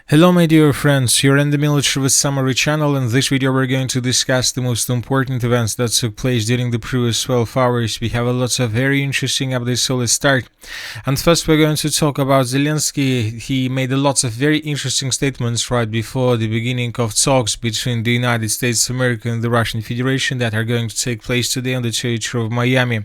Hello my dear friends, you're in the Military with Summary channel. In this video we're going to discuss the most important events that took place during the previous 12 hours. We have a lot of very interesting updates, so let's start. And first we're going to talk about Zelensky. He made a lot of very interesting statements right before the beginning of talks between the United States of America and the Russian Federation that are going to take place today on the territory of Miami.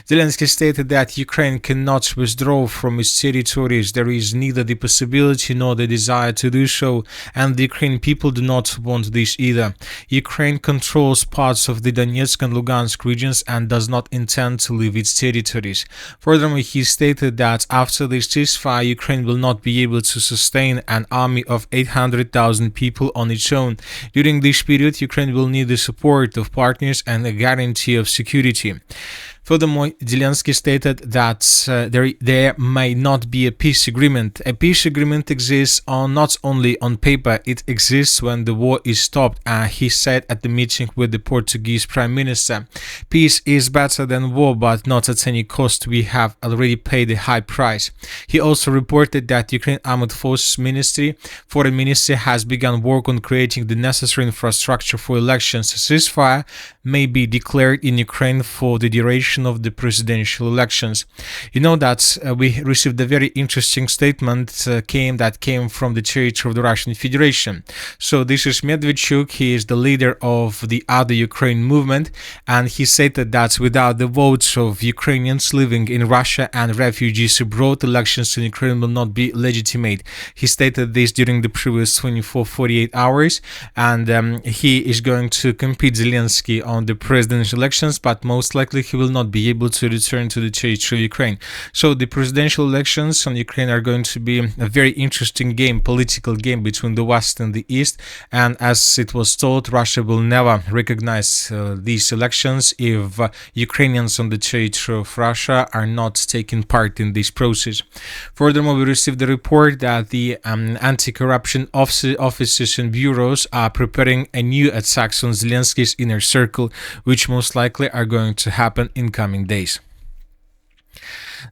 Zelensky stated that Ukraine cannot withdraw from its territories. There is neither the possibility nor the desire to do so, and the Ukrainian people do not want this either. Ukraine controls parts of the Donetsk and Lugansk regions and does not intend to leave its territories. Furthermore, he stated that after this ceasefire, Ukraine will not be able to sustain an army of 800,000 people on its own. During this period, Ukraine will need the support of partners and a guarantee of security. Furthermore, Zelensky stated that there may not be a peace agreement. A peace agreement exists not only on paper, it exists when the war is stopped, he said at the meeting with the Portuguese Prime Minister. Peace is better than war, but not at any cost. We have already paid a high price. He also reported that Ukraine Armed Forces Foreign Ministry has begun work on creating the necessary infrastructure for elections. A ceasefire may be declared in Ukraine for the duration of the presidential elections. You know that we received a very interesting statement that came from the territory of the Russian Federation. So this is Medvedchuk. He is the leader of the Other Ukraine movement, and he stated that without the votes of Ukrainians living in Russia and refugees abroad, elections in Ukraine will not be legitimate. He stated this during the previous 24-48 hours, and he is going to compete Zelensky on the presidential elections, but most likely he will not be able to return to the territory of Ukraine. So the presidential elections on Ukraine are going to be a very interesting political game between the West and the East, and as it was told, Russia will never recognize these elections if Ukrainians on the territory of Russia are not taking part in this process. Furthermore, we received the report that the anti-corruption offices and bureaus are preparing a new attacks on Zelensky's inner circle, which most likely are going to happen in coming days.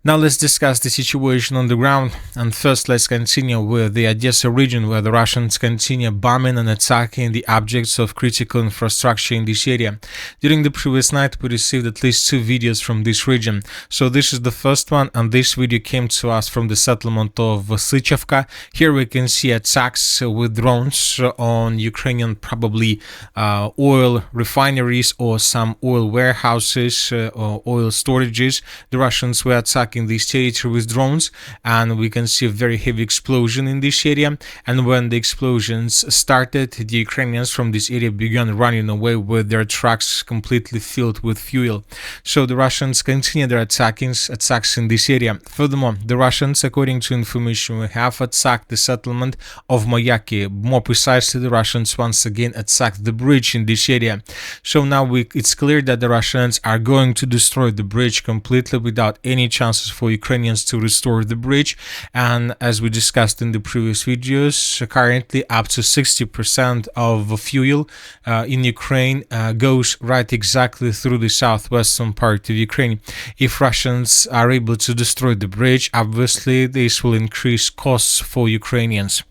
Now let's discuss the situation on the ground, and first let's continue with the Odessa region, where the Russians continue bombing and attacking the objects of critical infrastructure in this area. During the previous night we received at least 2 videos from this region. So this is the first one, and this video came to us from the settlement of Sychovka. Here we can see attacks with drones on Ukrainian probably oil refineries or some oil warehouses or oil storages. The Russians were attacking this territory with drones, and we can see a very heavy explosion in this area. And when the explosions started, the Ukrainians from this area began running away with their trucks completely filled with fuel. So the Russians continue their attacks in this area. Furthermore, the Russians, according to information we have, attacked the settlement of Mayaki. More precisely, the Russians once again attacked the bridge in this area. So now it's clear that the Russians are going to destroy the bridge completely without any chances for Ukrainians to restore the bridge. And as we discussed in the previous videos, currently up to 60% of fuel in Ukraine goes right exactly through the southwestern part of Ukraine. If Russians are able to destroy the bridge, obviously this will increase costs for Ukrainians.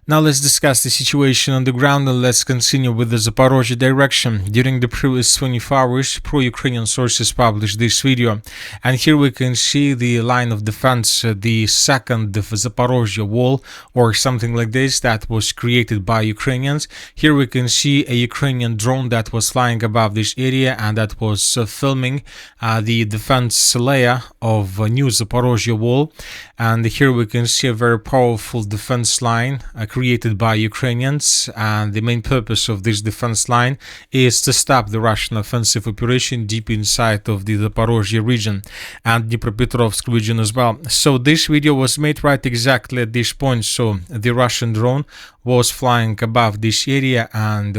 Now let's discuss the situation on the ground, and let's continue with the Zaporozhye direction. During the previous 24 hours, pro-Ukrainian sources published this video, and here we can see the line of defense, the second Zaporozhye wall or something like this, that was created by Ukrainians. Here we can see a Ukrainian drone that was flying above this area and that was filming the defense layer of new Zaporozhye wall. And here we can see a very powerful defense line created by Ukrainians, and the main purpose of this defense line is to stop the Russian offensive operation deep inside of the Zaporozhye region and Dnipropetrovsk region as well. So this video was made right exactly at this point. So the Russian drone was flying above this area, and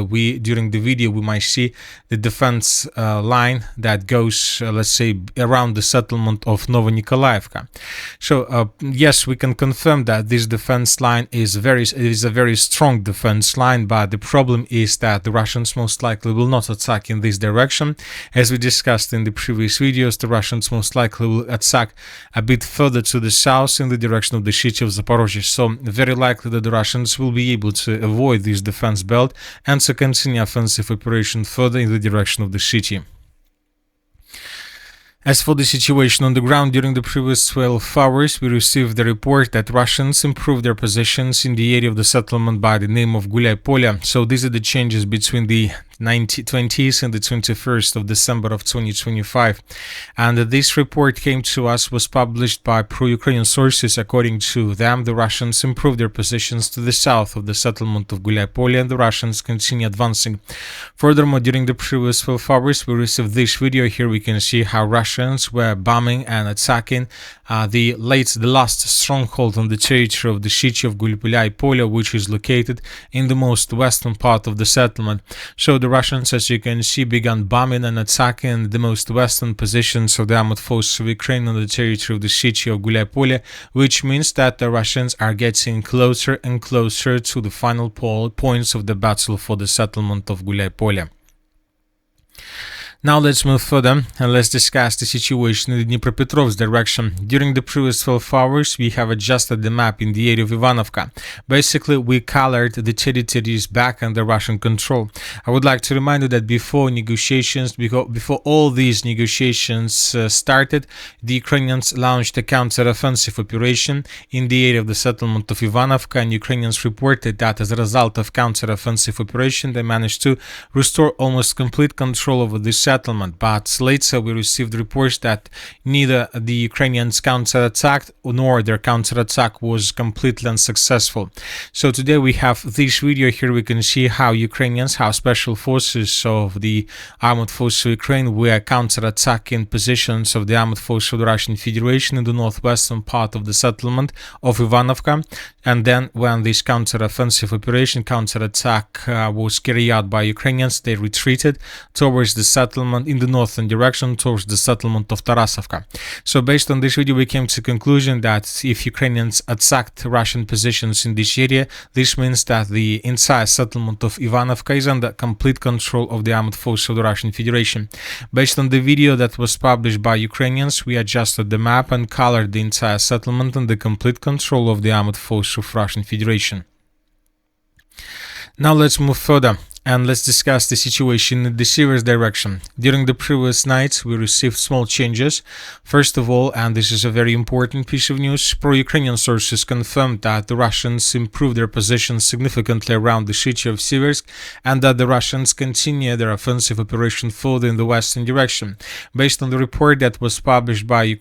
during the video we might see the defense line that goes, let's say, around the settlement of Novonikolaevka. So yes, we can confirm that this defense line is a very strong defense line, but the problem is that the Russians most likely will not attack in this direction. As we discussed in the previous videos, the Russians most likely will attack a bit further to the south in the direction of the city of Zaporozhye. So very likely that the Russians will be able to avoid this defense belt and to continue offensive operation further in the direction of the city. As for the situation on the ground, during the previous 12 hours, we received the report that Russians improved their positions in the area of the settlement by the name of Gulay Polya. So these are the changes between the 20th and the 21st of December of 2025. And this report came to us, was published by pro-Ukrainian sources. According to them, the Russians improved their positions to the south of the settlement of Gulay Polya, and the Russians continue advancing. Furthermore, during the previous 12 hours, we received this video. Here we can see how Russians were bombing and attacking the last stronghold on the territory of the city of Gulay Polya, which is located in the most western part of the settlement. So the Russians, as you can see, began bombing and attacking the most western positions of the armed forces of Ukraine on the territory of the city of Gulay Polya, which means that the Russians are getting closer and closer to the final points of the battle for the settlement of Gulay Polya. Now let's move further and let's discuss the situation in the Dnipropetrovsk direction. During the previous 12 hours, we have adjusted the map in the area of Ivanovka. Basically, we colored the territories back under Russian control. I would like to remind you that before all these negotiations started, the Ukrainians launched a counter-offensive operation in the area of the settlement of Ivanovka, and Ukrainians reported that as a result of counter-offensive operation, they managed to restore almost complete control over this settlement. But later we received reports that neither the Ukrainians counterattacked nor their counterattack was completely unsuccessful. So today we have this video. Here we can see how special forces of the armed forces of Ukraine were counterattacking positions of the armed forces of the Russian Federation in the northwestern part of the settlement of Ivanovka. And then when this counter-offensive operation, counterattack was carried out by Ukrainians, they retreated towards the settlement in the northern direction, towards the settlement of Tarasovka. So based on this video, we came to the conclusion that if Ukrainians attacked Russian positions in this area, this means that the entire settlement of Ivanovka is under complete control of the armed forces of the Russian Federation. Based on the video that was published by Ukrainians, we adjusted the map and colored the entire settlement under complete control of the armed forces of Russian Federation. Now let's move further and let's discuss the situation in the Sivers direction. During the previous nights, we received small changes. First of all, and this is a very important piece of news, pro-Ukrainian sources confirmed that the Russians improved their positions significantly around the city of Siversk, and that the Russians continue their offensive operation further in the western direction. Based on the report that was published by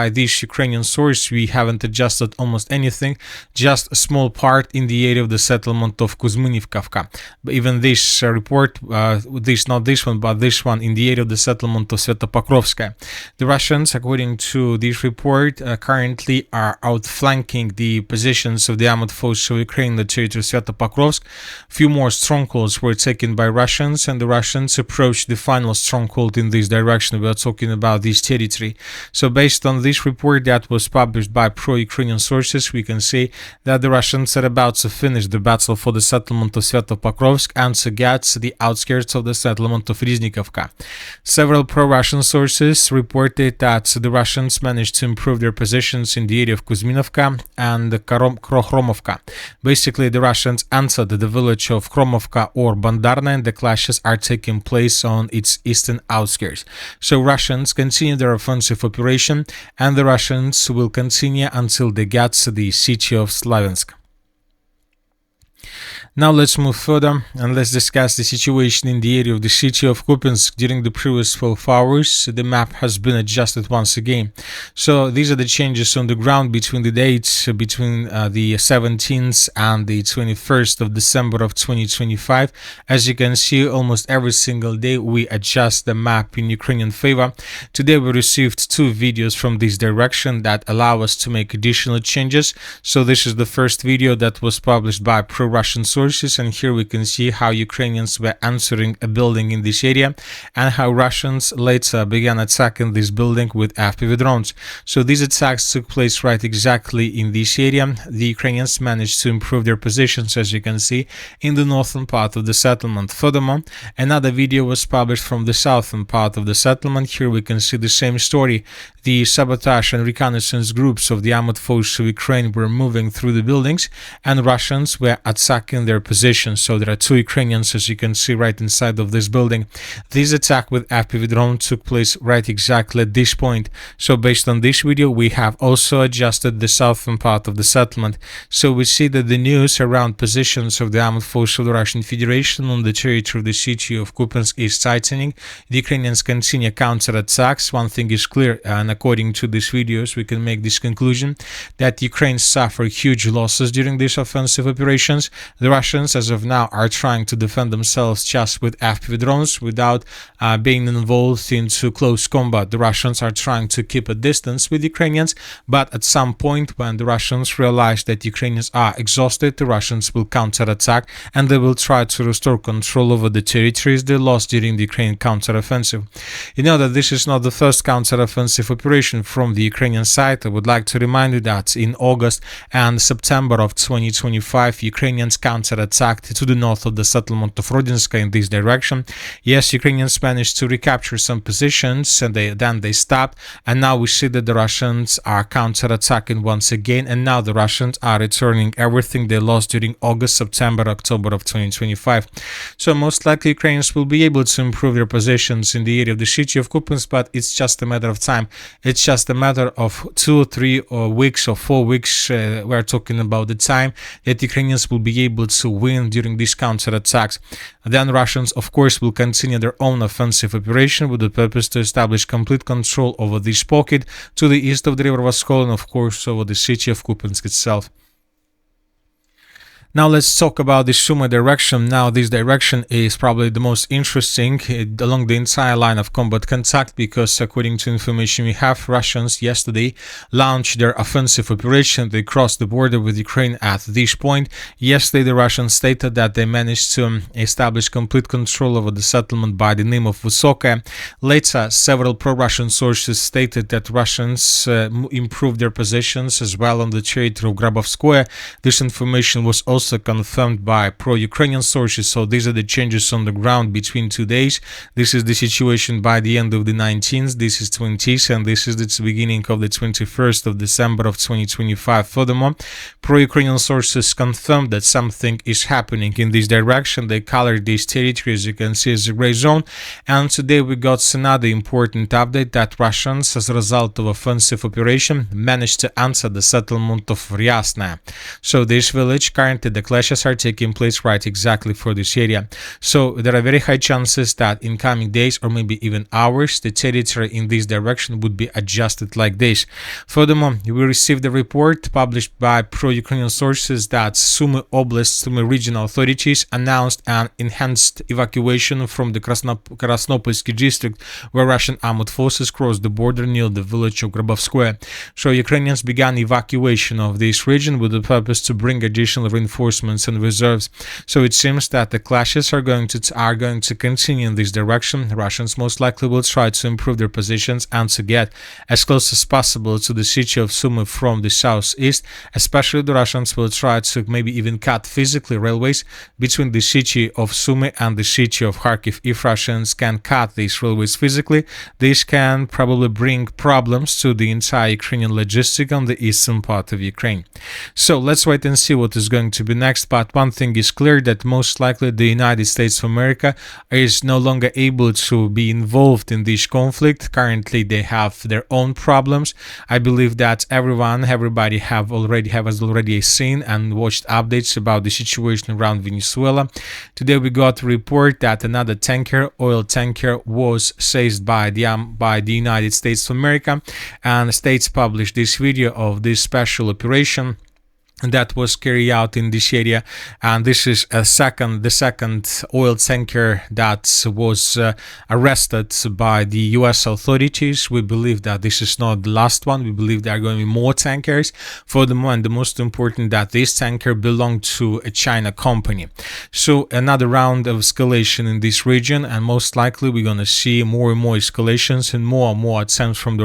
this Ukrainian source, we haven't adjusted almost anything, just a small part in the area of the settlement of Kuzminivkavka. But even this report, not this one, but this one in the area of the settlement of Svetopokrovskaya. The Russians, according to this report, currently are outflanking the positions of the armed forces of Ukraine in the territory of Svetopokrovsk. Few more strongholds were taken by Russians, and the Russians approached the final stronghold in this direction. We are talking about this territory. So based on this report that was published by pro-Ukrainian sources, we can say that the Russians are about to finish the battle for the settlement of Svetopokrovsk and to get to the outskirts of the settlement of Riznikovka. Several pro-Russian sources reported that the Russians managed to improve their positions in the area of Kuzminovka and Krokhromovka. Basically, the Russians entered the village of Khromovka or Bandarna, and the clashes are taking place on its eastern outskirts. So Russians continue their offensive operation, and the Russians will continue until they get to the city of Slaviansk. Now let's move further and let's discuss the situation in the area of the city of Kupiansk during the previous 12 hours. The map has been adjusted once again. So these are the changes on the ground between the dates between the 17th and the 21st of December of 2025. As you can see, almost every single day we adjust the map in Ukrainian favor. Today we received two videos from this direction that allow us to make additional changes. So this is the first video that was published by pro-Russian sources, and here we can see how Ukrainians were answering a building in this area and how Russians later began attacking this building with FPV drones. So these attacks took place right exactly in this area. The Ukrainians managed to improve their positions, as you can see, in the northern part of the settlement. Furthermore, another video was published from the southern part of the settlement. Here we can see the same story. The sabotage and reconnaissance groups of the armored forces of Ukraine were moving through the buildings and Russians were attacking their positions. So there are two Ukrainians, as you can see, right inside of this building. This attack with FPV drone took place right exactly at this point. So based on this video, we have also adjusted the southern part of the settlement. So we see that the news around positions of the armored forces of the Russian Federation on the territory of the city of Kupiansk is tightening. The Ukrainians continue counterattacks. One thing is clear, and according to these videos, we can make this conclusion that Ukraine suffered huge losses during these offensive operations. The Russians, as of now, are trying to defend themselves just with FPV drones without being involved into close combat. The Russians are trying to keep a distance with Ukrainians, but at some point when the Russians realize that Ukrainians are exhausted, the Russians will counterattack and they will try to restore control over the territories they lost during the Ukrainian counteroffensive. You know that this is not the first counteroffensive operation from the Ukrainian side. I would like to remind you that in August and September of 2025, Ukrainians counterattacked to the north of the settlement of Rodinska in this direction. Yes, Ukrainians managed to recapture some positions and then they stopped, and now we see that the Russians are counterattacking once again, and now the Russians are returning everything they lost during August, September, October of 2025. So most likely Ukrainians will be able to improve their positions in the area of the city of Kupiansk, but it's just a matter of time. It's just a matter of 2 or 3 weeks or 4 weeks. We're talking about the time that Ukrainians will be able to win during these counterattacks. Then Russians, of course, will continue their own offensive operation with the purpose to establish complete control over this pocket to the east of the river Voskol and, of course, over the city of Kupiansk itself. Now let's talk about the Sumy direction. Now this direction is probably the most interesting along the entire line of combat contact, because according to information we have, Russians yesterday launched their offensive operation. They crossed the border with Ukraine at this point. Yesterday the Russians stated that they managed to establish complete control over the settlement by the name of Vysoka. Later, several pro-Russian sources stated that Russians improved their positions as well on the territory of Grabovskoye. This information was also confirmed by pro-Ukrainian sources. So these are the changes on the ground between 2 days. This is the situation by the end of the 19th, this is 20th, and this is the beginning of the 21st of December of 2025. Furthermore, pro-Ukrainian sources confirmed that something is happening in this direction. They colored this territory, as you can see, as a gray zone. And today we got another important update that Russians, as a result of offensive operation, managed to enter the settlement of Ryasna. So this village, currently the clashes are taking place right exactly for this area. So there are very high chances that in coming days or maybe even hours, the territory in this direction would be adjusted like this. Furthermore, we received a report published by pro-Ukrainian sources that Sumy Oblast, Sumy regional authorities announced an enhanced evacuation from the Krasnopolsky district, where Russian armored forces crossed the border near the village of Grabovskoye. So Ukrainians began evacuation of this region with the purpose to bring additional reinforcements and reserves. So it seems that the clashes are going to continue in this direction. Russians most likely will try to improve their positions and to get as close as possible to the city of Sumy from the southeast. Especially the Russians will try to maybe even cut physically railways between the city of Sumy and the city of Kharkiv. If Russians can cut these railways physically, this can probably bring problems to the entire Ukrainian logistic on the eastern part of Ukraine. So let's wait and see what is going to be next, but one thing is clear, that most likely the United States of America is no longer able to be involved in this conflict. Currently they have their own problems. I believe that everybody has already seen and watched updates about the situation around Venezuela. Today we got a report that another oil tanker was seized by the United States of America, and states published this video of this special operation that was carried out in this area. And this is the second oil tanker that was arrested by the US authorities. We believe that this is not the last one. We believe there are going to be more tankers. For the moment, the most important, that this tanker belonged to a China company. So another round of escalation in this region, and most likely we're going to see more and more escalations and more attempts from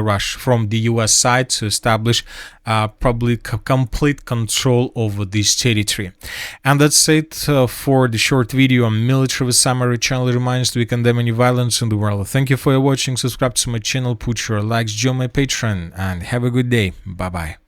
the US side to establish probably complete control over this territory. And that's it for the short video on military summary. Channel reminds we condemn any violence in the world. Thank you for watching. Subscribe to my channel, put your likes, join my Patreon, and have a good day. Bye bye.